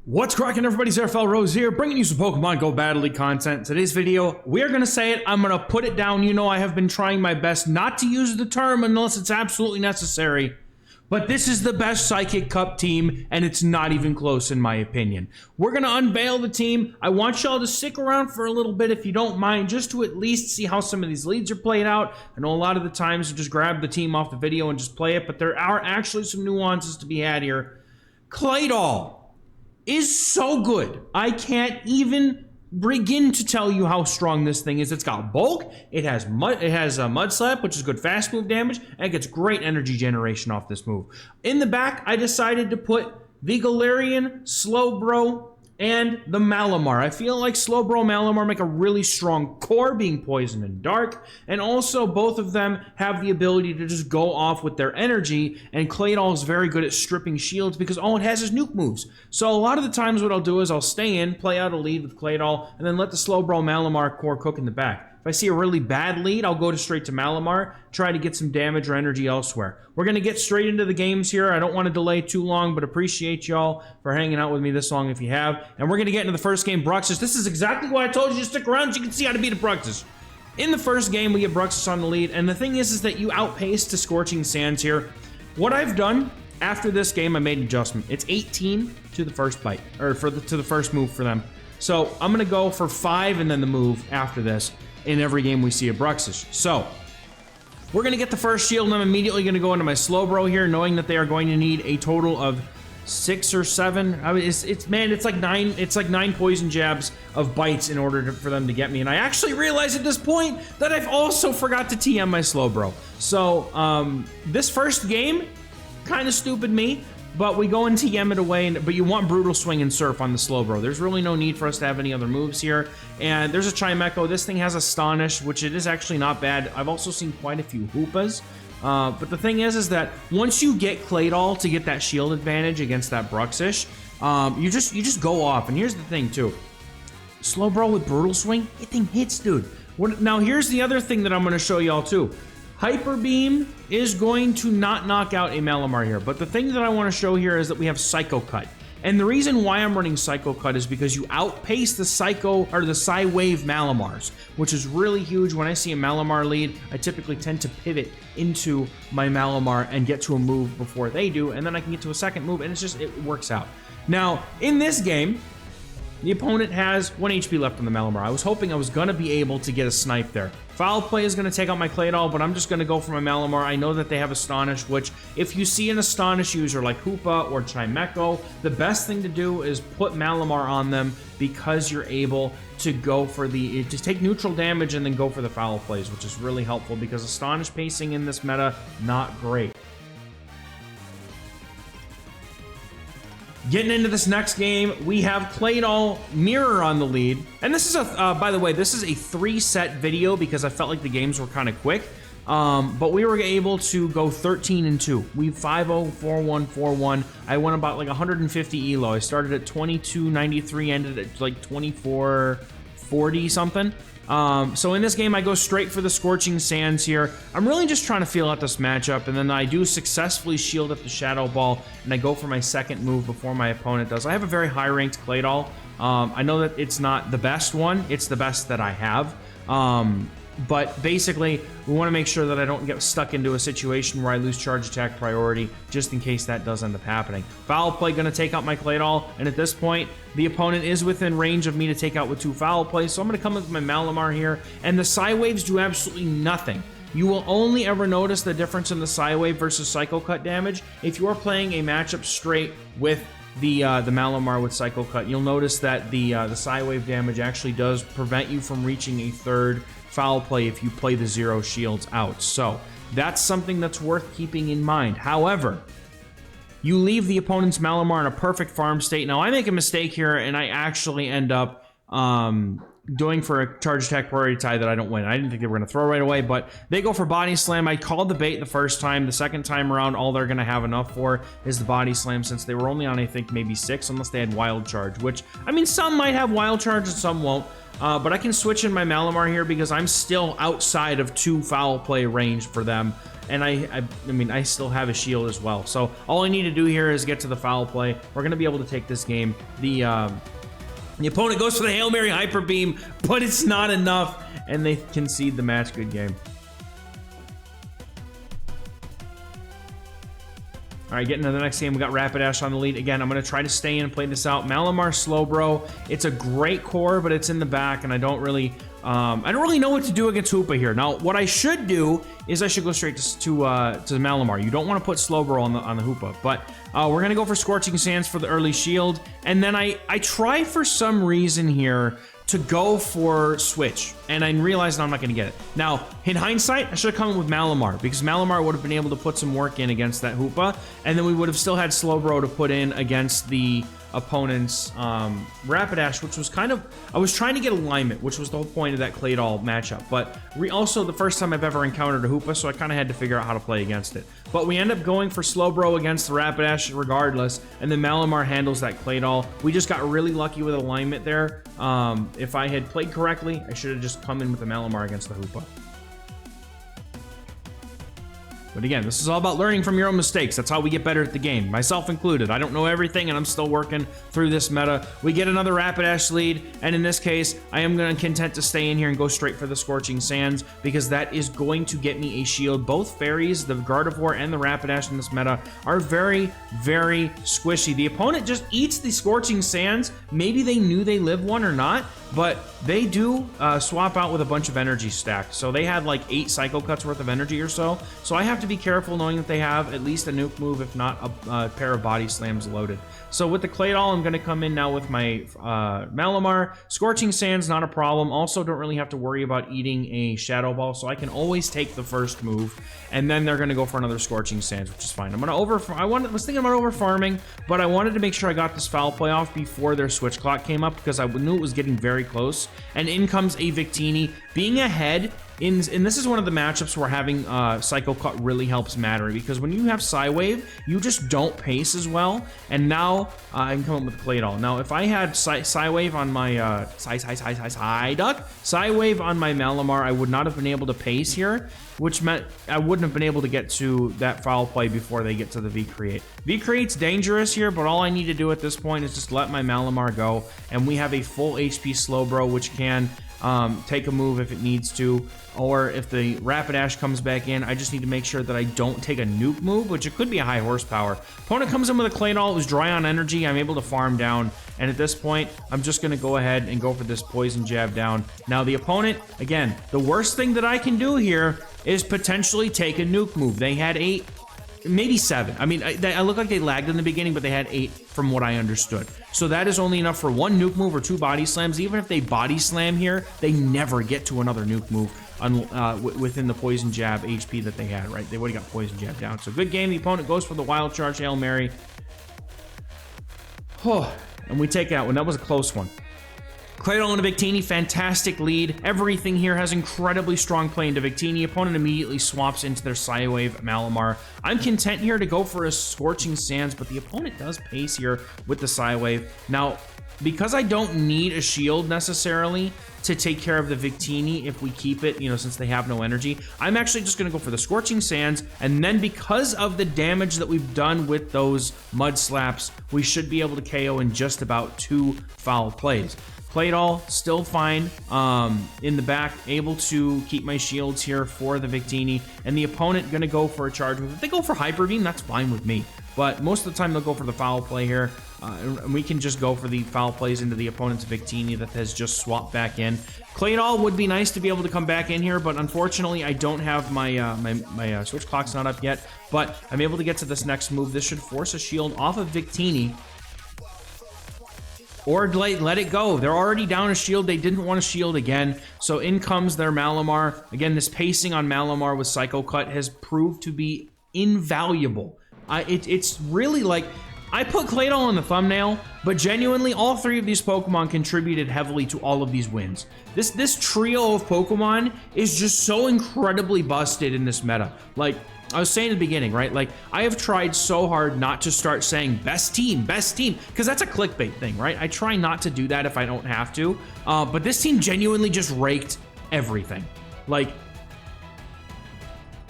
What's cracking, everybody? XehrFelrose here, bringing you some Pokemon Go Battle League content. Today's video, we're going to say it, I'm going to put it down. You know I have been trying my best not to use the term unless it's absolutely necessary. But this is the best Psychic Cup team, and it's not even close in my opinion. We're going to unveil the team. I want y'all to stick around for a little bit if you don't mind, just to at least see how some of these leads are played out. I know a lot of the times you just grab the team off the video and just play it, but there are actually some nuances to be had here. Claydol is so good. I can't even begin to tell you how strong this thing is. It's got bulk, it has a mud slap, which is good fast move damage, and it gets great energy generation off this move. In the back, I decided to put the Galarian, Slowbro, and the Malamar. I feel like Slowbro and Malamar make a really strong core, being poison and dark, and also both of them have the ability to just go off with their energy, and Claydol is very good at stripping shields because all it has is nuke moves. So a lot of the times what I'll do is I'll stay in, play out a lead with Claydol, and then let the Slowbro Malamar core cook in the back. If I see a really bad lead, I'll go straight to Malamar, try to get some damage or energy elsewhere. We're going to get straight into the games here. I don't want to delay too long, but appreciate y'all for hanging out with me this long if you have. And we're going to get into the first game, Bruxus. This is exactly why I told you to stick around so you can see how to beat a Bruxus. In the first game, we get Bruxus on the lead, and the thing is that you outpace to Scorching Sands here. What I've done after this game, I made an adjustment. It's 18 to the first bite, or to the first move for them. So I'm going to go for 5 and then the move after this in every game we see a Bruxus. So we're going to get the first shield, and I'm immediately going to go into my Slowbro here, knowing that they are going to need a total of 6 or 7. I mean, it's like 9. It's like 9 poison jabs of bites in order for them to get me. And I actually realized at this point that I've also forgot to TM my Slowbro. So this first game, kind of stupid me. But we go into TM it away, but you want Brutal Swing and Surf on the Slowbro. There's really no need for us to have any other moves here. And there's a Chimecho. This thing has Astonish, which it is actually not bad. I've also seen quite a few Hoopas. But the thing is that once you get Claydol to get that shield advantage against that Bruxish, you just go off. And here's the thing too. Slowbro with Brutal Swing, it thing hits, dude. Now here's the other thing that I'm going to show y'all too. Hyper Beam is going to not knock out a Malamar here, but the thing that I want to show here is that we have Psycho Cut. And the reason why I'm running Psycho Cut is because you outpace the Psy-Wave Malamars, which is really huge. When I see a Malamar lead, I typically tend to pivot into my Malamar and get to a move before they do, and then I can get to a second move, and it works out. Now, in this game, the opponent has 1 HP left on the Malamar. I was hoping I was going to be able to get a snipe there. Foul Play is going to take out my Claydol, but I'm just going to go for my Malamar. I know that they have Astonish, which if you see an Astonish user like Hoopa or Chimecho, the best thing to do is put Malamar on them because you're able to go for to take neutral damage and then go for the Foul Plays, which is really helpful because Astonish pacing in this meta, not great. Getting into this next game, we have Claydol Mirror on the lead. And this is by the way, this is a 3-set video because I felt like the games were kind of quick. But we were able to go 13-2. We 5-0, 4-1, 4-1. I went about like 150 elo. I started at 2293, ended at like 2440 something. So in this game, I go straight for the Scorching Sands here. I'm really just trying to feel out this matchup, and then I do successfully shield up the Shadow Ball, and I go for my second move before my opponent does. I have a very high-ranked Claydol. I know that it's not the best one. It's the best that I have. But basically, we want to make sure that I don't get stuck into a situation where I lose charge attack priority, just in case that does end up happening. Foul Play going to take out my Claydol, and at this point, the opponent is within range of me to take out with 2 Foul Plays, so I'm going to come with my Malamar here, and the Psy-Waves do absolutely nothing. You will only ever notice the difference in the Psy-Wave versus Psycho Cut damage if you are playing a matchup straight with the Malamar with Psycho Cut. You'll notice that the Psy-Wave damage actually does prevent you from reaching a third Foul Play if you play the 0 shields out. So that's something that's worth keeping in mind. However, you leave the opponent's Malamar in a perfect farm state. Now I make a mistake here and I actually end up doing for a charge attack priority tie that I don't win. I didn't think they were going to throw right away, but they go for body slam. I called the bait the first time. The second time around, all they're going to have enough for is the body slam, since they were only on, I think, maybe 6, unless they had wild charge, which, I mean, some might have wild charge and some won't. But I can switch in my Malamar here because I'm still outside of 2 foul play range for them. And I mean, I still have a shield as well. So all I need to do here is get to the foul play. We're going to be able to take this game. The opponent goes for the Hail Mary Hyper Beam, but it's not enough, and they concede the match. Good game. All right, getting to the next game, we got Rapidash on the lead. Again, I'm going to try to stay in and play this out. Malamar Slowbro, it's a great core, but it's in the back, and I don't really know what to do against Hoopa here. Now, what I should do is I should go straight to Malamar. You don't want to put Slowbro on the Hoopa, but we're going to go for Scorching Sands for the early shield, and then I try for some reason here to go for Switch, and I realized I'm not going to get it. Now, in hindsight, I should have come in with Malamar, because Malamar would have been able to put some work in against that Hoopa, and then we would have still had Slowbro to put in against the opponent's Rapidash, which was kind of, I was trying to get alignment, which was the whole point of that Claydol matchup, but also the first time I've ever encountered a Hoopa, so I kind of had to figure out how to play against it. But we end up going for Slowbro against the Rapidash regardless, and then Malamar handles that Claydol. We just got really lucky with alignment there. If I had played correctly, I should have just come in with the Malamar against the Hoopa. But again, this is all about learning from your own mistakes. That's how we get better at the game, myself included. I don't know everything, and I'm still working through this meta. We get another Rapidash lead, and in this case, I am going to content to stay in here and go straight for the Scorching Sands, because that is going to get me a shield. Both fairies, the Gardevoir and the Rapidash in this meta, are very, very squishy. The opponent just eats the Scorching Sands. Maybe they knew they live one or not, but they do swap out with a bunch of energy stacked. So they had like 8 Psycho Cuts worth of energy or so. So I have to be careful knowing that they have at least a nuke move, if not a pair of body slams loaded. So with the Claydol, I'm going to come in now with my Malamar. Scorching Sands, not a problem. Also, don't really have to worry about eating a Shadow Ball, so I can always take the first move, and then they're going to go for another Scorching Sands, which is fine. I'm going to I was thinking about over farming, but I wanted to make sure I got this foul play off before their switch clock came up, because I knew it was getting very close. And in comes a Victini. Being ahead, and this is one of the matchups where having Psycho Cut really helps matter, because when you have Psywave, you just don't pace as well. And now I can come up with Claydol. Now, if I had Psywave on my Psywave on my Malamar, I would not have been able to pace here, which meant I wouldn't have been able to get to that foul play before they get to the V-Create. V-Create's dangerous here, but all I need to do at this point is just let my Malamar go, and we have a full HP Slowbro, which can take a move if it needs to, or if the Rapidash comes back in, I just need to make sure that I don't take a nuke move, which it could be a high horsepower. Opponent comes in with a Claydol, it was dry on energy, I'm able to farm down, and at this point, I'm just going to go ahead and go for this Poison Jab down. Now the opponent, again, the worst thing that I can do here is potentially take a nuke move. They had 8, maybe 7. I mean, I look like they lagged in the beginning, but they had 8 from what I understood. So that is only enough for 1 nuke move or 2 body slams. Even if they body slam here, they never get to another nuke move within the Poison Jab HP that they had, right? They would have got Poison Jab down. So good game. The opponent goes for the Wild Charge Hail Mary. Oh, and we take out one. That was a close one. Claydol into Victini, fantastic lead. Everything here has incredibly strong play into Victini. Opponent immediately swaps into their Psywave Malamar. I'm content here to go for a Scorching Sands, but the opponent does pace here with the Psywave. Now, because I don't need a shield necessarily to take care of the Victini if we keep it, you know, since they have no energy, I'm actually just going to go for the Scorching Sands, and then because of the damage that we've done with those Mud Slaps, we should be able to KO in just about 2 foul plays. Claydol, still fine in the back, able to keep my shields here for the Victini, and the opponent going to go for a charge move. If they go for Hyper Beam, that's fine with me, but most of the time they'll go for the foul play here, and we can just go for the foul plays into the opponent's Victini that has just swapped back in. Claydol would be nice to be able to come back in here, but unfortunately I don't have my my switch clock's not up yet, but I'm able to get to this next move. This should force a shield off of Victini, or let it go. They're already down a shield. They didn't want a shield again. So in comes their Malamar. Again, this pacing on Malamar with Psycho Cut has proved to be invaluable. It's really like, I put Claydol in the thumbnail, but genuinely, all three of these Pokemon contributed heavily to all of these wins. This trio of Pokemon is just so incredibly busted in this meta. Like, I was saying in the beginning, right? Like, I have tried so hard not to start saying best team, because that's a clickbait thing, right? I try not to do that if I don't have to, but this team genuinely just raked everything. Like,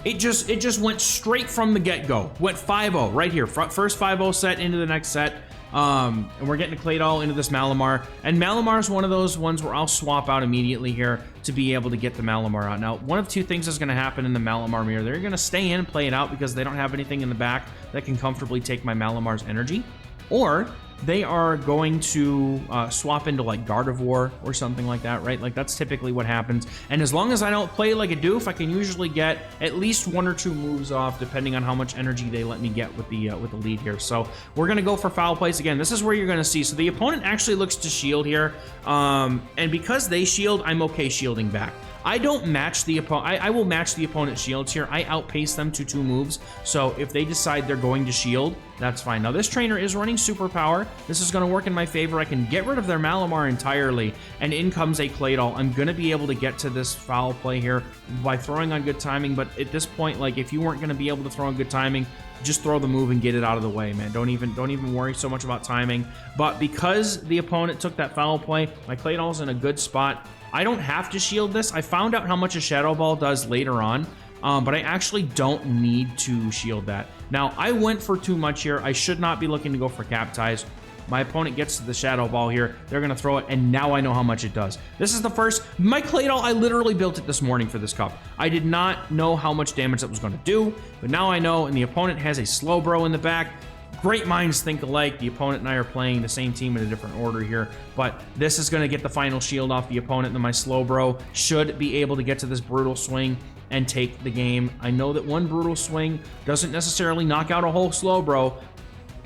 it just went straight from the get-go. Went 5-0 right here. First 5-0 set into the next set. And we're getting a Claydol into this Malamar. And Malamar is one of those ones where I'll swap out immediately here to be able to get the Malamar out. Now, one of two things is going to happen in the Malamar mirror. They're going to stay in and play it out because they don't have anything in the back that can comfortably take my Malamar's energy. Or they are going to swap into like Gardevoir or something like that, right? Like that's typically what happens. And as long as I don't play like a doof, I can usually get at least 1 or 2 moves off, depending on how much energy they let me get with the lead here. So we're gonna go for foul plays again. This is where you're gonna see. So the opponent actually looks to shield here, and because they shield, I'm okay shielding back. I don't match the opponent. I will match the opponent's shields here. I outpace them to 2 moves. So if they decide they're going to shield, that's fine. Now this trainer is running superpower. This is going to work in my favor. I can get rid of their Malamar entirely, and in comes a Claydol. I'm going to be able to get to this foul play here by throwing on good timing. But at this point, like if you weren't going to be able to throw on good timing, just throw the move and get it out of the way, man. Don't even worry so much about timing. But because the opponent took that foul play, my Claydol's in a good spot. I don't have to shield this. I found out how much a Shadow Ball does later on, but I actually don't need to shield that. Now, I went for too much here. I should not be looking to go for Cap Ties. My opponent gets to the Shadow Ball here. They're going to throw it, and now I know how much it does. This is the first... My Claydol, I literally built it this morning for this cup. I did not know how much damage that was going to do, but now I know, and the opponent has a Slowbro in the back. Great minds think alike. The opponent and I are playing the same team in a different order here, but this is going to get the final shield off the opponent, and then my Slowbro should be able to get to this Brutal Swing and take the game. I know that one Brutal Swing doesn't necessarily knock out a whole Slowbro,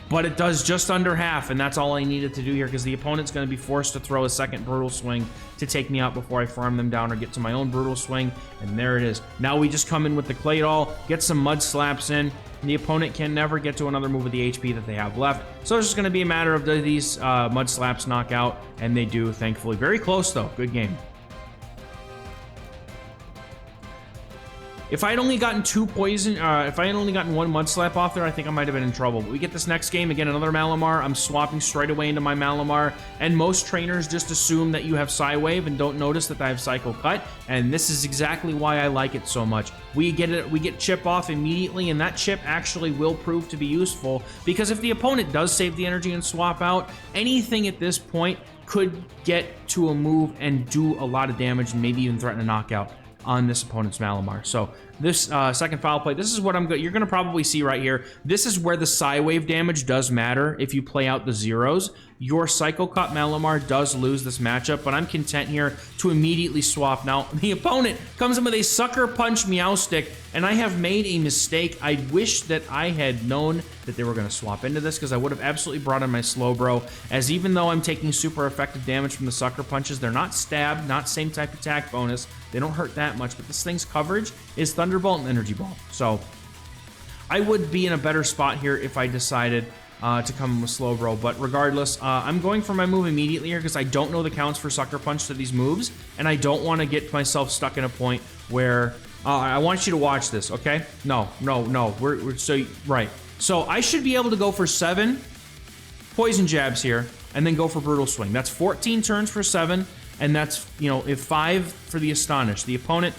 but it does just under half, and that's all I needed to do here because the opponent's going to be forced to throw a second Brutal Swing to take me out before I farm them down or get to my own Brutal Swing, and there it is. Now we just come in with the Claydol, get some Mud Slaps in, and the opponent can never get to another move with the HP that they have left. So it's just going to be a matter of do these Mud Slaps knock out, and they do, thankfully. Very close, though. Good game. If I had only gotten 2 poison, if I had only gotten 1 Mud Slap off there, I think I might have been in trouble. But we get this next game, again, another Malamar. I'm swapping straight away into my Malamar. And most trainers just assume that you have Psywave and don't notice that I have Psycho Cut. And this is exactly why I like it so much. We get Chip off immediately, and that Chip actually will prove to be useful. Because if the opponent does save the energy and swap out, anything at this point could get to a move and do a lot of damage and maybe even threaten a knockout on this opponent's Malamar. So this second foul play, this is what you're gonna probably see right here. This is where the Psywave damage does matter if you play out the zeros. Your Psycho Cut Malamar does lose this matchup, but I'm content here to immediately swap. Now, the opponent comes in with a Sucker Punch Meowstic, and I have made a mistake. I wish that I had known that they were going to swap into this, because I would have absolutely brought in my Slowbro, as even though I'm taking super effective damage from the Sucker Punches, they're not stab, not same type attack bonus. They don't hurt that much, but this thing's coverage is Thunderbolt and Energy Ball. So I would be in a better spot here if I decided to come in with Slowbro, but regardless, I'm going for my move immediately here because I don't know the counts for Sucker Punch to these moves, and I don't want to get myself stuck in a point where I want you to watch this, okay? No, we're so right. So I should be able to go for 7 Poison Jabs here, and then go for Brutal Swing. That's 14 turns for 7, and that's, you know, if 5 for the Astonish. The opponent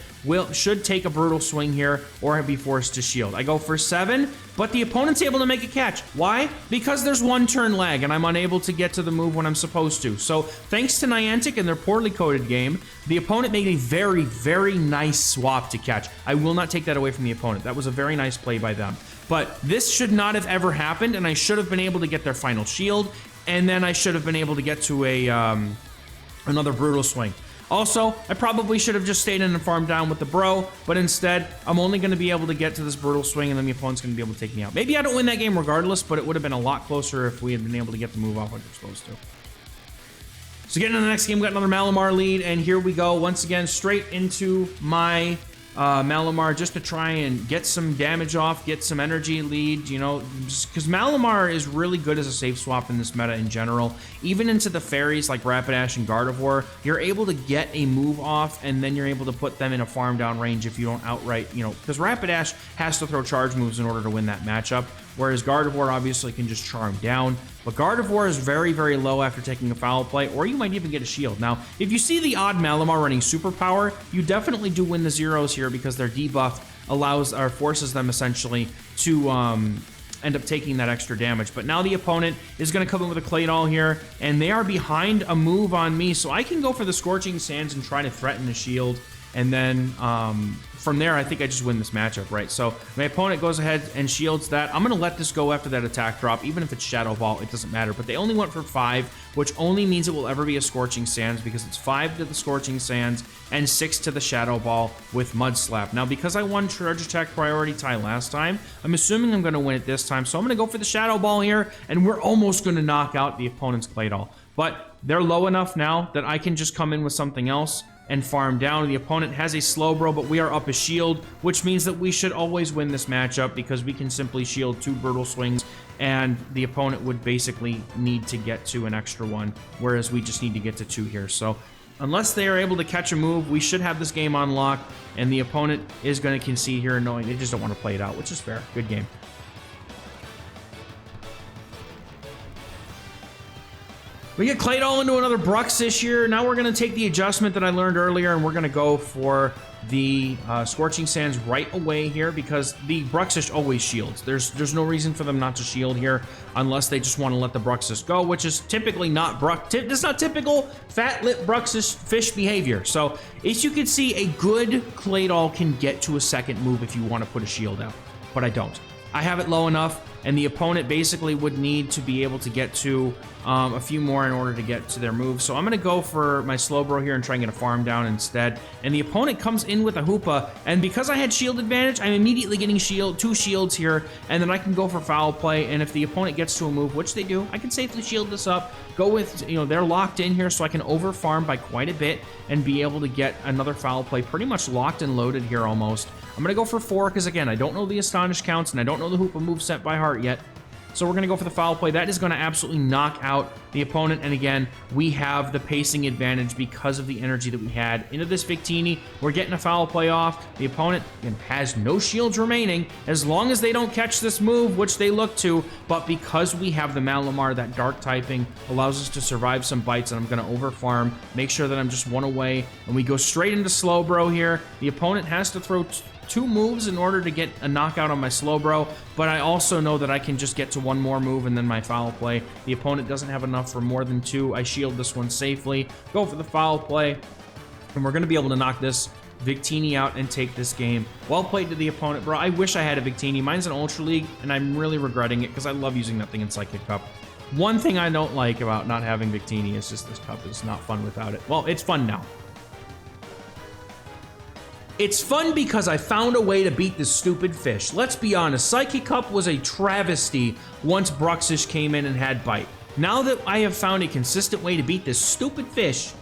should take a Brutal Swing here or be forced to shield. I go for 7, but the opponent's able to make a catch. Why? Because there's 1 turn lag, and I'm unable to get to the move when I'm supposed to. So thanks to Niantic and their poorly coded game, the opponent made a very, very nice swap to catch. I will not take that away from the opponent. That was a very nice play by them. But this should not have ever happened, and I should have been able to get their final shield, and then I should have been able to get to a another Brutal Swing. Also, I probably should have just stayed in and farmed down with the bro, but instead, I'm only going to be able to get to this Brutal Swing, and then the opponent's going to be able to take me out. Maybe I don't win that game regardless, but it would have been a lot closer if we had been able to get the move off like we're supposed to. So getting into the next game, we got another Malamar lead, and here we go once again, straight into my Malamar just to try and get some damage off, get some energy lead, you know, because Malamar is really good as a safe swap in this meta in general. Even into the fairies like Rapidash and Gardevoir, you're able to get a move off, and then you're able to put them in a farm down range if you don't outright, you know, because Rapidash has to throw charge moves in order to win that matchup, whereas Gardevoir obviously can just charm down. But Gardevoir is very, very low after taking a foul play, or you might even get a shield. Now, if you see the odd Malamar running Superpower, you definitely do win the zeros here because their debuff allows or forces them essentially to end up taking that extra damage. But now the opponent is going to come in with a Claydol here, and they are behind a move on me, so I can go for the Scorching Sands and try to threaten the shield. And then from there, I think I just win this matchup, right? So my opponent goes ahead and shields that. I'm going to let this go after that attack drop. Even if it's Shadow Ball, it doesn't matter. But they only went for 5, which only means it will ever be a Scorching Sands because it's 5 to the Scorching Sands and 6 to the Shadow Ball with Mud Slap. Now, because I won Charge Attack Priority Tie last time, I'm assuming I'm going to win it this time. So I'm going to go for the Shadow Ball here, and we're almost going to knock out the opponent's Claydol. But they're low enough now that I can just come in with something else and farm down. The opponent has a Slowbro, but we are up a shield, which means that we should always win this matchup because we can simply shield 2 Brutal Swings, and the opponent would basically need to get to an extra one, whereas we just need to get to 2 here. So unless they are able to catch a move, we should have this game on lock, and the opponent is going to concede here knowing they just don't want to play it out, which is fair. Good game. We get Claydol into another Bruxish here. Now we're going to take the adjustment that I learned earlier, and we're going to go for the Scorching Sands right away here because the Bruxish always shields. There's no reason for them not to shield here unless they just want to let the Bruxish go, which is typically not it's not typical fat lip Bruxish fish behavior. So as you can see, a good Claydol can get to a second move if you want to put a shield out, but I don't. I have it low enough, and the opponent basically would need to be able to get to a few more in order to get to their move. So I'm going to go for my Slowbro here and try and get a farm down instead. And the opponent comes in with a Hoopa, and because I had shield advantage, I'm immediately getting 2 shields here, and then I can go for foul play. And if the opponent gets to a move, which they do, I can safely shield this up, go with, you know, they're locked in here, so I can over farm by quite a bit and be able to get another foul play pretty much locked and loaded here almost. I'm going to go for 4 because, again, I don't know the Astonish counts, and I don't know the Hoopa moveset by heart yet. So we're going to go for the foul play. That is going to absolutely knock out the opponent. And again, we have the pacing advantage because of the energy that we had into this Victini. We're getting a foul play off. The opponent has no shields remaining as long as they don't catch this move, which they look to. But because we have the Malamar, that dark typing allows us to survive some bites. And I'm going to over farm, make sure that I'm just 1 away. And we go straight into Slowbro here. The opponent has to throw 2 moves in order to get a knockout on my Slowbro, but I also know that I can just get to 1 more move and then my foul play. The opponent doesn't have enough for more than 2. I shield this one safely, go for the foul play, and we're going to be able to knock this Victini out and take this game. Well played to the opponent, bro. I wish I had a Victini. Mine's an Ultra League, and I'm really regretting it because I love using that thing in Psychic Cup. One thing I don't like about not having Victini is just this cup is not fun without it. Well, it's fun now. It's fun because I found a way to beat this stupid fish. Let's be honest, Psychic Cup was a travesty once Bruxish came in and had Bite. Now that I have found a consistent way to beat this stupid fish,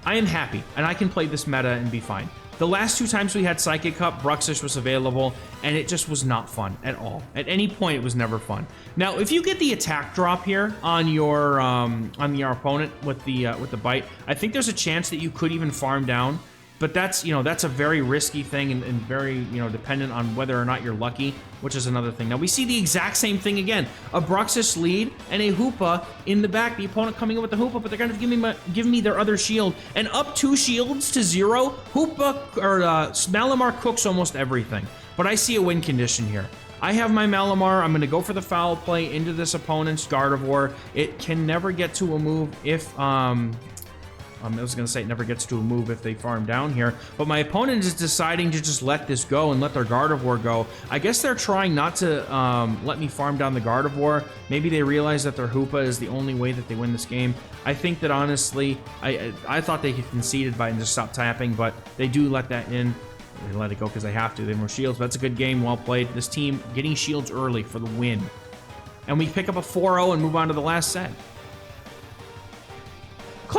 I am happy, and I can play this meta and be fine. The last 2 times we had Psychic Cup, Bruxish was available, and it just was not fun at all. At any point, it was never fun. Now, if you get the attack drop here on your opponent with the Bite, I think there's a chance that you could even farm down. But that's, you know, that's a very risky thing and very, you know, dependent on whether or not you're lucky, which is another thing. Now, we see the exact same thing again. A Bruxish lead and a Hoopa in the back. The opponent coming in with the Hoopa, but they're going to give me their other shield. And up 2 shields to 0, Hoopa, or Malamar cooks almost everything. But I see a win condition here. I have my Malamar. I'm going to go for the foul play into this opponent's Gardevoir. It can never get to a move if... I was going to say it never gets to a move if they farm down here, but my opponent is deciding to just let this go and let their Gardevoir go. I guess they're trying not to let me farm down the Gardevoir. Maybe they realize that their Hoopa is the only way that they win this game. I think that honestly, I thought they could conceded by and just stop tapping, but they do let that in. They let it go because they have to. They have more shields. That's a good game. Well played. This team getting shields early for the win. And we pick up a 4-0 and move on to the last set.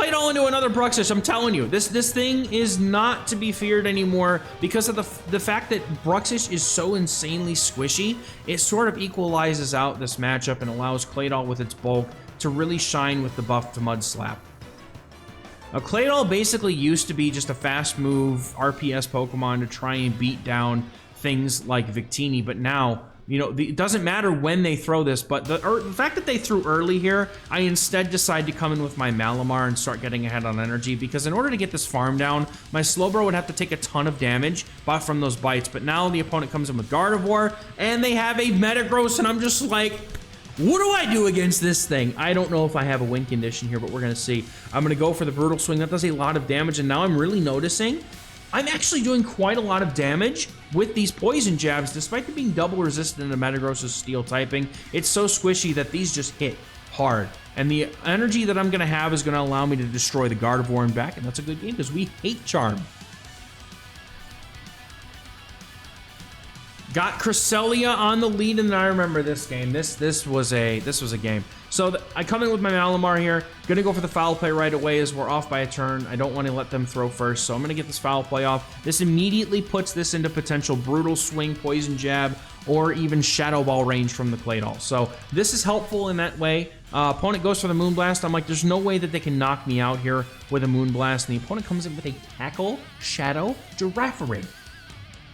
Claydol into another Bruxish. I'm telling you, this thing is not to be feared anymore because of the fact that Bruxish is so insanely squishy. It sort of equalizes out this matchup and allows Claydol with its bulk to really shine with the buff to Mud Slap. Now, Claydol basically used to be just a fast move RPS Pokemon to try and beat down things like Victini, but now, you know, it doesn't matter when they throw this, but the fact that they threw early here, I instead decide to come in with my Malamar and start getting ahead on energy, because in order to get this farm down, my Slowbro would have to take a ton of damage from those bites, but now the opponent comes in with Gardevoir, and they have a Metagross, and I'm just like, what do I do against this thing? I don't know if I have a win condition here, but we're going to see. I'm going to go for the Brutal Swing. That does a lot of damage, and now I'm really noticing I'm actually doing quite a lot of damage with these poison jabs, despite them being double resistant to Metagross's steel typing. It's so squishy that these just hit hard. And the energy that I'm going to have is going to allow me to destroy the Gardevoir and back, and that's a good game because we hate Charm. Got Cresselia on the lead, and I remember this game. This was a game. So I come in with my Malamar here. Gonna go for the foul play right away as we're off by a turn. I don't want to let them throw first, so I'm gonna get this foul play off. This immediately puts this into potential Brutal Swing, Poison Jab, or even Shadow Ball range from the Claydol. So this is helpful in that way. Opponent goes for the Moonblast. I'm like, there's no way that they can knock me out here with a Moonblast, and the opponent comes in with a Tackle, Shadow, Girafarig.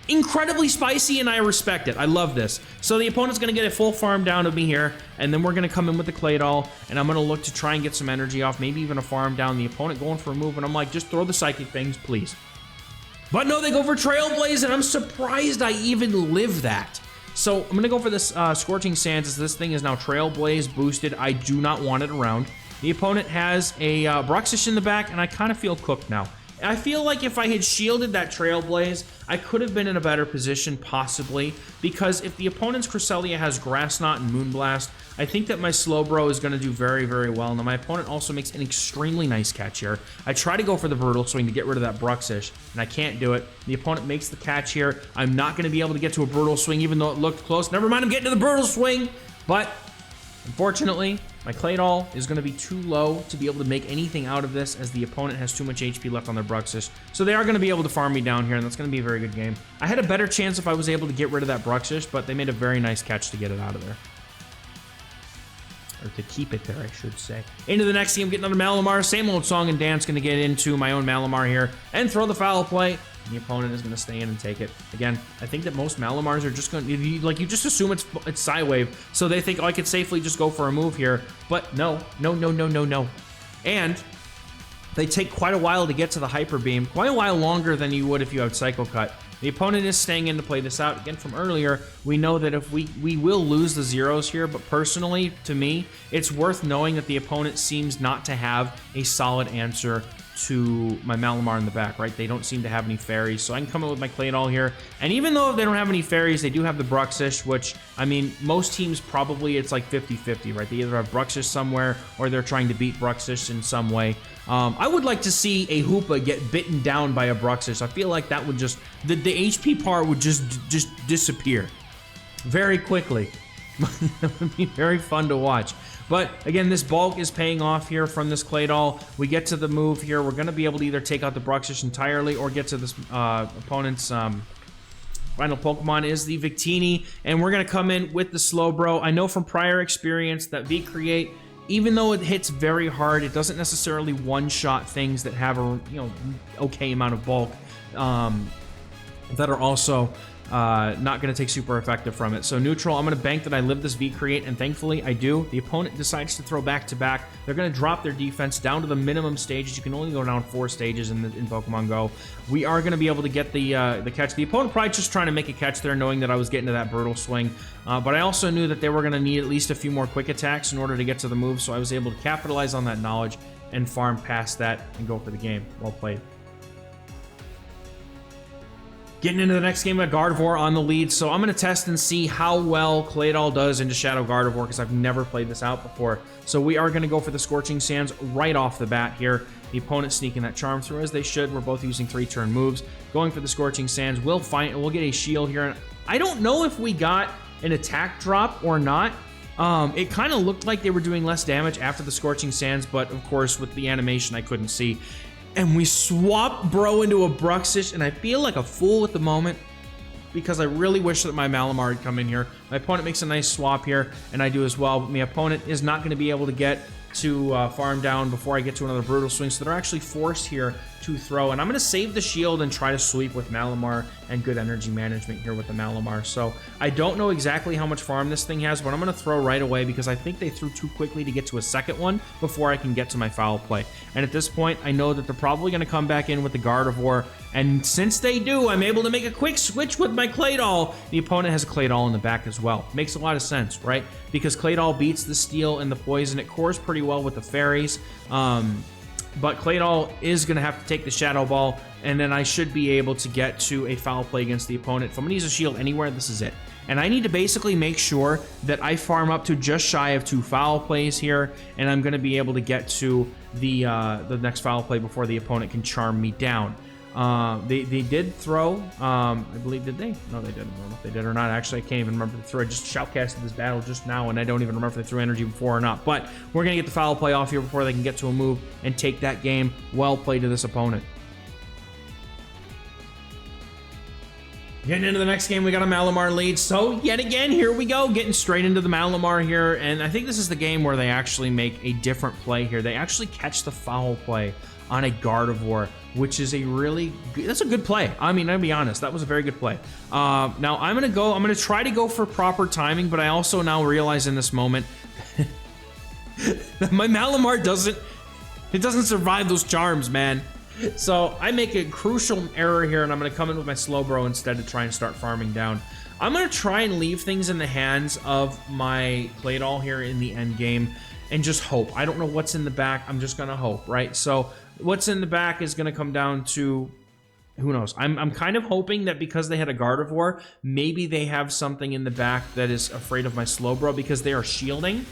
Incredibly spicy, and I respect it. I love this. So the opponent's going to get a full farm down of me here, and then we're going to come in with the Claydol, and I'm going to look to try and get some energy off, maybe even a farm down. The opponent going for a move, and I'm like, just throw the Psychic Things, please. But no, they go for Trailblaze, and I'm surprised I even live that. So I'm going to go for this Scorching Sands, as this thing is now Trailblaze boosted. I do not want it around. The opponent has a Bruxish in the back, and I kind of feel cooked now. I feel like if I had shielded that Trailblaze, I could have been in a better position, possibly, because if the opponent's Cresselia has Grass Knot and Moonblast, I think that my Slowbro is going to do very, very well. Now, my opponent also makes an extremely nice catch here. I try to go for the Brutal Swing to get rid of that Bruxish, and I can't do it. The opponent makes the catch here. I'm not going to be able to get to a Brutal Swing, even though it looked close. Never mind, I'm getting to the Brutal Swing, but unfortunately, my Claydol is going to be too low to be able to make anything out of this, as the opponent has too much HP left on their Bruxish. So they are going to be able to farm me down here, and that's going to be a very good game. I had a better chance if I was able to get rid of that Bruxish, but they made a very nice catch to get it out of there. Or to keep it there, I should say. Into the next game, getting another Malamar. Same old song and dance. Going to get into my own Malamar here and throw the foul play. The opponent is going to stay in and take it. Again, I think that most Malamars are just going to, you just assume it's Psywave, so they think, oh, I could safely just go for a move here. But no. And they take quite a while to get to the Hyper Beam, quite a while longer than you would if you had Psycho Cut. The opponent is staying in to play this out. Again, from earlier, we know that if we will lose the zeros here, but personally, to me, it's worth knowing that the opponent seems not to have a solid answer to my Malamar in the back, right? They don't seem to have any fairies, so I can come in with my Claydol here. And even though they don't have any fairies, they do have the Bruxish, which, I mean, most teams probably, it's like 50-50, right? They either have Bruxish somewhere, or they're trying to beat Bruxish in some way. I would like to see a Hoopa get bitten down by a Bruxish. I feel like that would just, the HP par would just disappear very quickly. That would be very fun to watch. But again, this bulk is paying off here from this Claydol. We get to the move here. We're going to be able to either take out the Bruxish entirely or get to this opponent's final Pokemon is the Victini. And we're going to come in with the Slowbro. I know from prior experience that V-Create, even though it hits very hard, it doesn't necessarily one-shot things that have a okay amount of bulk that are also not going to take super effective from it. So neutral, I'm going to bank that I live this V-Create, and thankfully I do. The opponent decides to throw back-to-back. They're going to drop their defense down to the minimum stages. You can only go down 4 stages in Pokemon Go. We are going to be able to get the catch. The opponent probably just trying to make a catch there, knowing that I was getting to that Brutal Swing. But I also knew that they were going to need at least a few more quick attacks in order to get to the move, so I was able to capitalize on that knowledge and farm past that and go for the game. Well played. Getting into the next game, with Gardevoir on the lead, so I'm going to test and see how well Claydol does into Shadow Gardevoir, because I've never played this out before. So we are going to go for the Scorching Sands right off the bat here. The opponent sneaking that Charm through, as they should. We're both using 3-turn moves. Going for the Scorching Sands. We'll get a shield here. And I don't know if we got an attack drop or not. It kind of looked like they were doing less damage after the Scorching Sands, but of course with the animation I couldn't see. And we swapped Bro into a Bruxish, and I feel like a fool at the moment because I really wish that my Malamar had come in here. My opponent makes a nice swap here, and I do as well, but my opponent is not going to be able to get to farm down before I get to another Brutal Swing, so they're actually forced here to throw, and I'm going to save the shield and try to sweep with Malamar and good energy management here with the Malamar. So I don't know exactly how much farm this thing has, but I'm going to throw right away because I think they threw too quickly to get to a second one before I can get to my foul play. And at this point, I know that they're probably going to come back in with the Gardevoir, and since they do, I'm able to make a quick switch with my Claydol. The opponent has a Claydol in the back as well. Makes a lot of sense, right? Because Claydol beats the Steel and the Poison. It cores pretty well with the Fairies. But Claydol is going to have to take the Shadow Ball, and then I should be able to get to a foul play against the opponent. If I'm going to use a shield anywhere, this is it. And I need to basically make sure that I farm up to just shy of 2 foul plays here, and I'm going to be able to get to the next foul play before the opponent can charm me down. They did throw, I believe, did they? No, they didn't. I don't know if they did or not. Actually, I can't even remember the throw. I just shoutcasted this battle just now, and I don't even remember if they threw energy before or not. But we're going to get the foul play off here before they can get to a move and take that game. Well played to this opponent. Getting into the next game, we got a Malamar lead. So, yet again, here we go. Getting straight into the Malamar here. And I think this is the game where they actually make a different play here. They actually catch the foul play on a Gardevoir, which is a really good, that's a good play. I mean, I'll be honest, that was a very good play. Now I'm gonna try to go for proper timing, but I also now realize in this moment that my Malamar doesn't survive those charms, man. So I make a crucial error here, and I'm gonna come in with my Slowbro instead to try and start farming down. I'm gonna try and leave things in the hands of my Claydol here in the end game and just hope. I don't know what's in the back. I'm just gonna hope, right? So what's in the back is gonna come down to, who knows? I'm kind of hoping that because they had a Gardevoir, maybe they have something in the back that is afraid of my Slowbro because they are shielding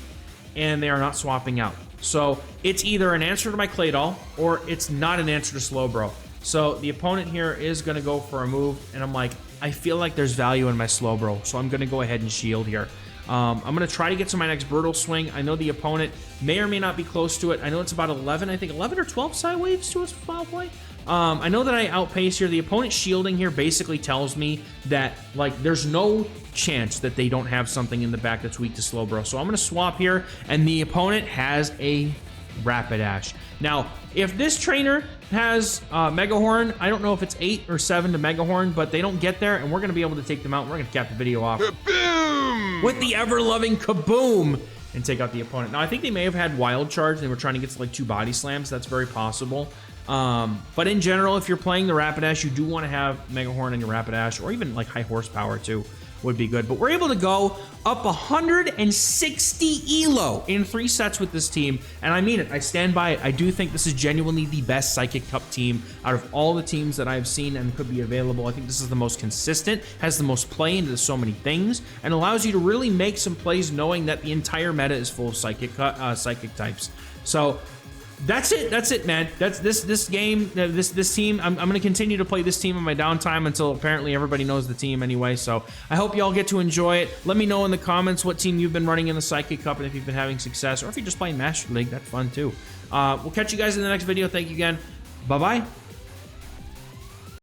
and they are not swapping out. So it's either an answer to my Claydol or it's not an answer to Slowbro. So the opponent here is gonna go for a move, and I'm like, I feel like there's value in my Slowbro, so I'm gonna go ahead and shield here. I'm going to try to get to my next Brutal Swing. I know the opponent may or may not be close to it. I know it's about 11, I think 11 or 12 side waves to his foul play. I know that I outpace here. The opponent shielding here basically tells me that, like, there's no chance that they don't have something in the back that's weak to Slowbro. So I'm going to swap here, and the opponent has a Rapidash. Now, if this trainer has Mega Horn, I don't know if it's 8 or 7 to Mega Horn, but they don't get there, and we're going to be able to take them out. We're going to cap the video off with the ever-loving Kaboom and take out the opponent. Now, I think they may have had Wild Charge. They were trying to get to, like, 2 Body Slams. That's very possible. But in general, if you're playing the Rapidash, you do want to have Mega Horn in your Rapidash, or even, like, high horsepower, too, would be good. But we're able to go up 160 elo in 3 sets with this team, and I mean it. I stand by it. I do think this is genuinely the best Psychic Cup team out of all the teams that I've seen and could be available. I think this is the most consistent, has the most play into so many things, and allows you to really make some plays knowing that the entire meta is full of Psychic types. So that's it, man. That's this game, this team. I'm going to continue to play this team in my downtime until apparently everybody knows the team anyway. So I hope y'all get to enjoy it. Let me know in the comments what team you've been running in the Psychic Cup and if you've been having success, or if you're just playing Master League. That's fun too. We'll catch you guys in the next video. Thank you again. Bye-bye.